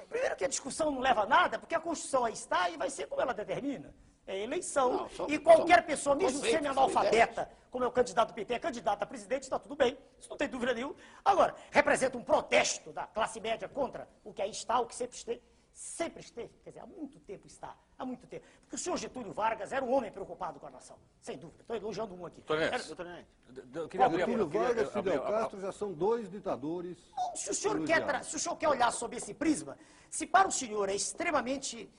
Primeiro que a discussão não leva a nada, porque a Constituição aí está e vai ser como ela determina. É eleição. E qualquer pessoa, mesmo semi-analfabeta, como é o candidato do PT, é candidato a presidente, está tudo bem. Isso não tem dúvida nenhuma. Agora, representa um protesto da classe média contra o que aí está, o que sempre esteve, quer dizer, há muito tempo está, há muito tempo. Porque o senhor Getúlio Vargas era um homem preocupado com a nação, sem dúvida. Estou elogiando um aqui. Getúlio Vargas e Fidel Castro já são dois ditadores. Se o senhor quer olhar sob esse prisma, se para o senhor é extremamente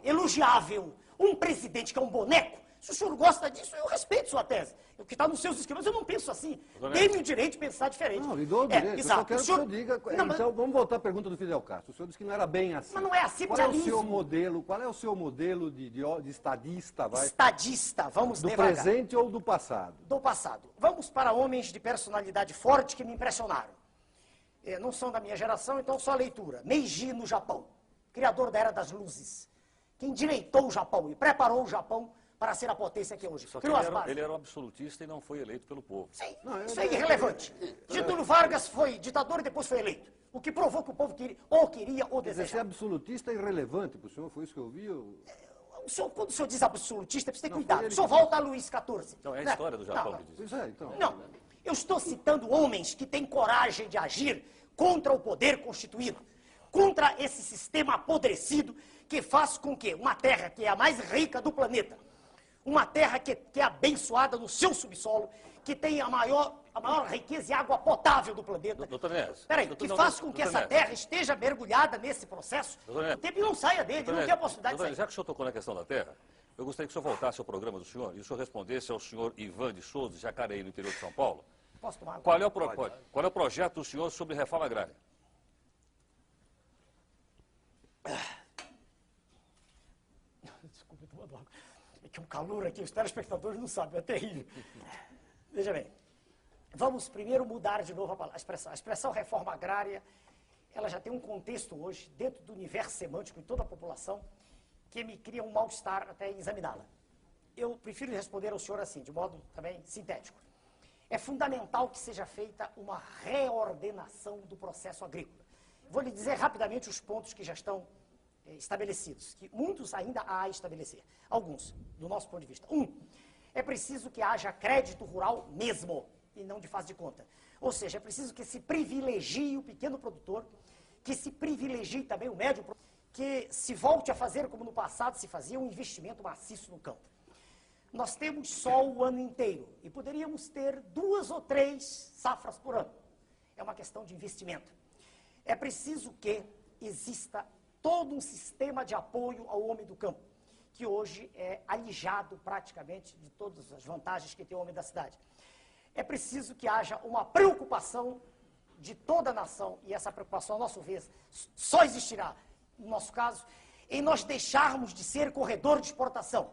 elogiável um presidente que é um boneco, se o senhor gosta disso, eu respeito sua tese. O que está nos seus esquemas, eu não penso assim. Dê-me o direito de pensar diferente. Não, lhe dou o direito. Eu só quero que o senhor diga. Então, vamos voltar à pergunta do Fidel Castro. O senhor disse que não era bem assim. Mas não é assim, qual é o seu modelo de estadista? Estadista, vamos devagar. Do presente ou do passado? Do passado. Vamos para homens de personalidade forte que me impressionaram. Não são da minha geração, então só leitura. Meiji no Japão, criador da Era das Luzes. Quem direitou o Japão e preparou o Japão para ser a potência que é hoje. Só que ele era um absolutista e não foi eleito pelo povo. Sim, isso é irrelevante. Getúlio Vargas foi ditador e depois foi eleito. O que provou que o povo queria ou desejava. Ser absolutista é irrelevante para o senhor, foi isso que eu ouvi? Quando o senhor diz absolutista, precisa ter cuidado. O senhor volta a Luís XIV. Então, é a história do Japão que diz. Pois é, então. Não, eu estou citando homens que têm coragem de agir contra o poder constituído, contra esse sistema apodrecido que faz com que uma terra que é a mais rica do planeta, uma terra que é abençoada no seu subsolo, que tem a maior riqueza e água potável do planeta. Doutor Neves. Peraí, que faz com que essa terra esteja mergulhada nesse processo, o tempo não saia dele, não tem a possibilidade de sair. Já que o senhor tocou na questão da terra, eu gostaria que o senhor voltasse ao programa do senhor e o senhor respondesse ao senhor Ivan de Souza, de Jacareí, no interior de São Paulo. Posso tomar água? Qual é o projeto do senhor sobre reforma agrária? Desculpa, tomando água. É que um calor aqui, os telespectadores não sabem, é terrível. Veja bem, vamos primeiro mudar de novo a expressão. A expressão reforma agrária, ela já tem um contexto hoje, dentro do universo semântico de toda a população, que me cria um mal-estar até em examiná-la. Eu prefiro responder ao senhor assim, de modo também sintético. É fundamental que seja feita uma reordenação do processo agrícola. Vou lhe dizer rapidamente os pontos que já estão estabelecidos, que muitos ainda há a estabelecer. Alguns, do nosso ponto de vista. É preciso que haja crédito rural mesmo, e não de fase de conta. Ou seja, é preciso que se privilegie o pequeno produtor, que se privilegie também o médio produtor, que se volte a fazer como no passado se fazia, um investimento maciço no campo. Nós temos sol o ano inteiro e poderíamos ter 2 ou 3 safras por ano. É uma questão de investimento. É preciso que exista todo um sistema de apoio ao homem do campo, que hoje é alijado praticamente de todas as vantagens que tem o homem da cidade. É preciso que haja uma preocupação de toda a nação, e essa preocupação, a nosso ver, só existirá, no nosso caso, em nós deixarmos de ser corredor de exportação,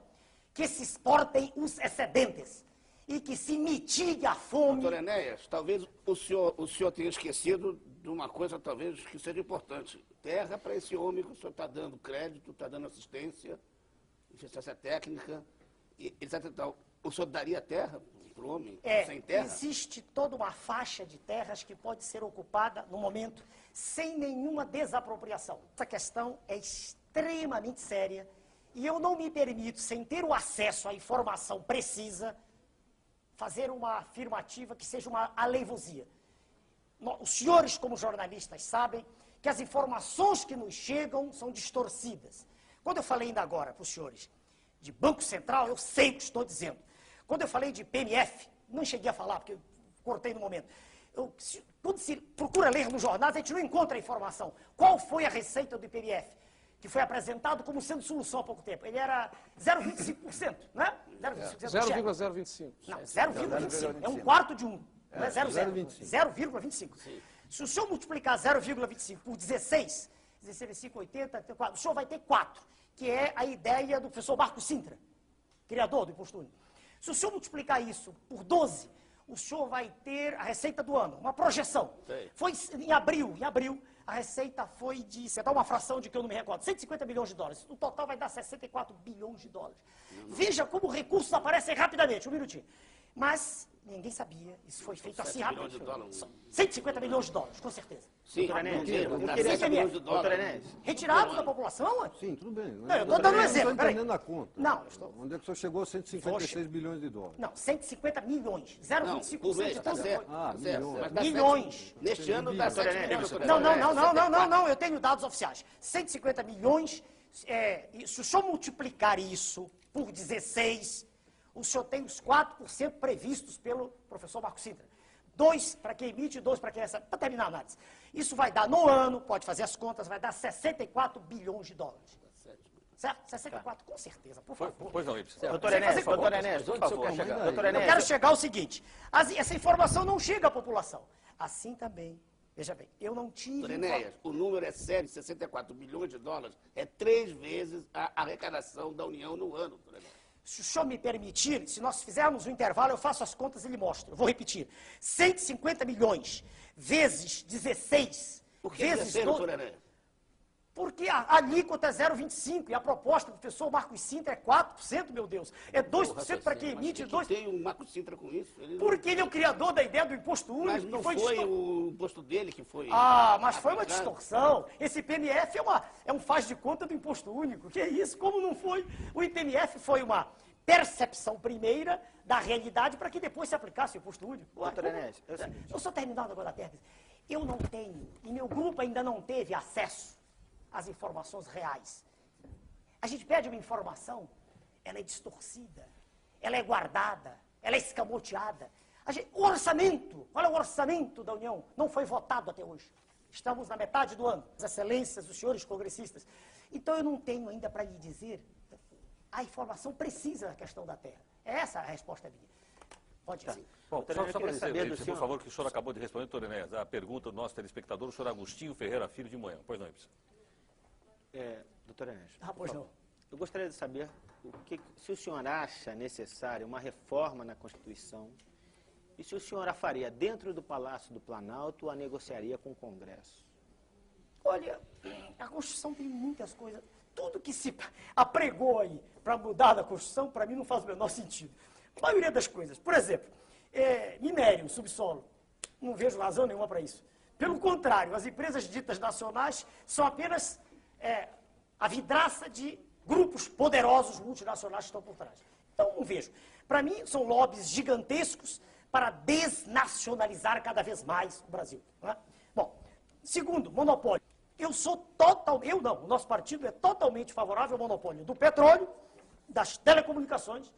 que se exportem os excedentes e que se mitigue a fome. Doutor Enéas, talvez o senhor tenha esquecido de uma coisa talvez que seja importante. Terra para esse homem que o senhor está dando crédito, está dando assistência técnica, etc. O senhor daria terra para o homem sem terra? Existe toda uma faixa de terras que pode ser ocupada, no momento, sem nenhuma desapropriação. Essa questão é extremamente séria e eu não me permito, sem ter o acesso à informação precisa, fazer uma afirmativa que seja uma aleivosia. Os senhores, como jornalistas, sabem que as informações que nos chegam são distorcidas. Quando eu falei ainda agora para os senhores de Banco Central, eu sei o que estou dizendo. Quando eu falei de PMF, não cheguei a falar, porque eu cortei no momento. Quando se procura ler nos jornais, a gente não encontra a informação. Qual foi a receita do IPMF? Que foi apresentado como sendo solução há pouco tempo. Ele era 0,25%, né? 0,025. Não, 0,25. É um quarto de um. Não é 0,25. Se o senhor multiplicar 0,25 por 16, 16, 80, o senhor vai ter 4, que é a ideia do professor Marco Sintra, criador do Imposto Único. Se o senhor multiplicar isso por 12, o senhor vai ter a receita do ano, uma projeção. Foi em abril, a receita foi de, você dá uma fração de que eu não me recordo, 150 bilhões de dólares. No total vai dar 64 bilhões de dólares. Veja como recursos aparecem rapidamente, um minutinho. Mas ninguém sabia, isso foi feito assim rápido. 150 milhões de dólares, com certeza. Sim, Doutor Enéas, queria 7 saber. milhões de Doutor dólares. Enéas, Retirados da população, ué? Sim, tudo bem. Não, eu estou dando um exemplo, Não estou peraí. entendendo a conta. Não, eu estou... Onde é que o senhor chegou a 156 bilhões de dólares? Não, 150 milhões. Não, 0,25% por mês, de tá tudo. certo. Ah, tá certo. milhões. Mas dá Milhões. 7, neste ano dá 7 milhões. Não, eu tenho dados oficiais. 150 milhões, se o senhor multiplicar isso por 16, o senhor tem os 4% previstos pelo professor Marco Sintra. 2 para quem emite e 2 para quem recebe. Para terminar a análise. Isso vai dar, no ano, pode fazer as contas, vai dar 64 bilhões de dólares. Certo? 64, com certeza, por favor. Pois não, Ibsen. doutor Sem fazer Enéas, conta. doutor Enéas, onde o senhor quer chegar? Doutor Eu Enéas, quero chegar ao seguinte, essa informação não chega à população. Assim também, veja bem, eu não tive... Doutor Enéas, o número é sério, 64 bilhões de dólares, é 3 vezes a arrecadação da União no ano, doutor Enéas. Se o senhor me permitir, se nós fizermos um intervalo, eu faço as contas e lhe mostro. Eu vou repetir. 150 milhões vezes 16 Por que vezes 16, 12... doutor Enéas? Porque a alíquota é 0,25 e a proposta do professor Marcos Sintra é 4%, meu Deus. É 2% para quem emite e 2%. Tem o Marco Sintra com isso? Porque ele é o criador da ideia do imposto único. Mas não que foi o imposto dele que foi... Ah, mas foi uma aplicado? distorção. Esse IPMF é um faz de conta do imposto único. Que é isso? Como não foi? O IPMF foi uma percepção primeira da realidade para que depois se aplicasse o imposto único. Doutor Enéas, é o seguinte. Eu só terminando agora da tese. Eu não tenho, e meu grupo ainda não teve acesso às informações reais. A gente pede uma informação, ela é distorcida, ela é guardada, ela é escamoteada. O orçamento, olha o orçamento da União, não foi votado até hoje. Estamos na metade do ano. As excelências, os senhores congressistas. Então eu não tenho ainda para lhe dizer a informação precisa da questão da terra. Essa é a resposta minha. Pode ir. Bom, Doutor só Enéas, eu para queria saber dizer, do por senhor. favor, que o senhor acabou de responder, doutor Enéas, a pergunta do nosso telespectador, o senhor Agostinho Ferreira Filho de Moema. Pois não, Ibsen. Doutor Enéas, Ah, pois não. eu gostaria de saber se o senhor acha necessária uma reforma na Constituição e se o senhor a faria dentro do Palácio do Planalto ou a negociaria com o Congresso. Olha, a Constituição tem muitas coisas. Tudo que se apregou aí para mudar da Constituição, para mim não faz o menor sentido. A maioria das coisas. Por exemplo, minério, subsolo. Não vejo razão nenhuma para isso. Pelo contrário, as empresas ditas nacionais são apenas a vidraça de grupos poderosos multinacionais que estão por trás. Então, não vejo. Para mim, são lobbies gigantescos para desnacionalizar cada vez mais o Brasil. Não é? Bom, segundo, monopólio. O nosso partido é totalmente favorável ao monopólio do petróleo, das telecomunicações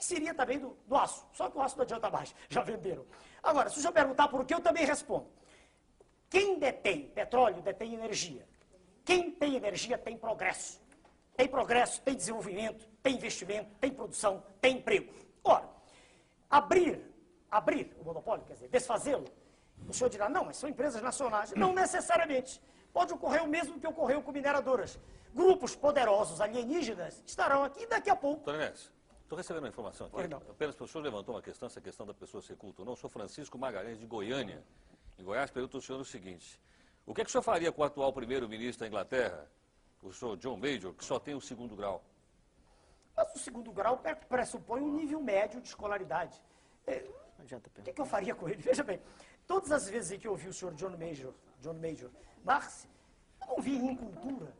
e seria também do aço. Só que o aço não adianta mais, já venderam. Agora, se o senhor perguntar por que, eu também respondo. Quem detém petróleo, detém energia. Quem tem energia, tem progresso. Tem progresso, tem desenvolvimento, tem investimento, tem produção, tem emprego. Ora, abrir o monopólio, quer dizer, desfazê-lo, o senhor dirá, não, mas são empresas nacionais. Não necessariamente. Pode ocorrer o mesmo que ocorreu com mineradoras. Grupos poderosos alienígenas estarão aqui daqui a pouco. Doutor Enéas, estou recebendo uma informação aqui. Pois não. Apenas porque o senhor levantou uma questão, essa questão da pessoa ser culta ou não. Eu sou Francisco Magalhães, de Goiânia. Em Goiás, pergunto ao senhor o seguinte. O que é que o senhor faria com o atual primeiro-ministro da Inglaterra, o senhor John Major, que só tem o 2º grau? Mas o 2º grau pressupõe um nível médio de escolaridade. Não adianta O perguntar. que eu faria com ele? Veja bem, todas as vezes em que eu ouvi o senhor John Major dar-se, eu não vi em cultura.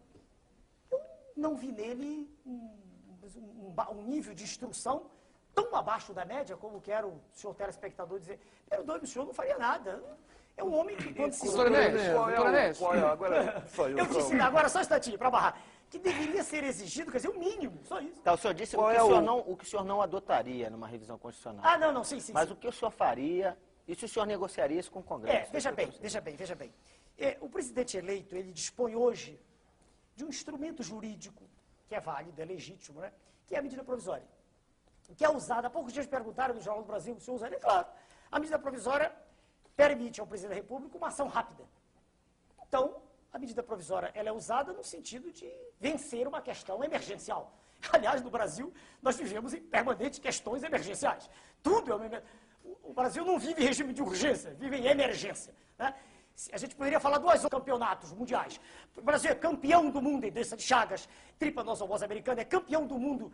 Eu não vi nele um nível de instrução tão abaixo da média, como quer o senhor telespectador dizer. Perdoe-me, o senhor não faria nada. É um homem que, quando se... Doutor Enéas, Agora, Eu disse, agora só um instantinho, para barrar, que deveria ser exigido, quer dizer, o mínimo, só isso. Tá, o senhor disse Qual o é que o senhor não adotaria numa revisão constitucional. Ah, não, sim. Mas o que o senhor faria e se o senhor negociaria isso com o Congresso? Veja bem. O presidente eleito, ele dispõe hoje de um instrumento jurídico que é válido, é legítimo, né? Que é a medida provisória. Que é usada, há poucos dias perguntaram no Jornal do Brasil, o senhor usaria? Claro. A medida provisória permite ao presidente da República uma ação rápida. Então, a medida provisória ela é usada no sentido de vencer uma questão emergencial. Aliás, no Brasil, nós vivemos em permanentes questões emergenciais. Tudo é uma... O Brasil não vive em regime de urgência, vive em emergência. Né? A gente poderia falar 2 campeonatos mundiais. O Brasil é campeão do mundo em doença de Chagas, tripanossomose americana, é campeão do mundo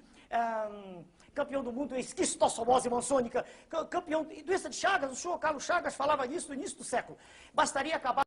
em esquistossomose mansônica, campeão em doença de Chagas. O senhor Carlos Chagas falava nisso no início do século. Bastaria acabar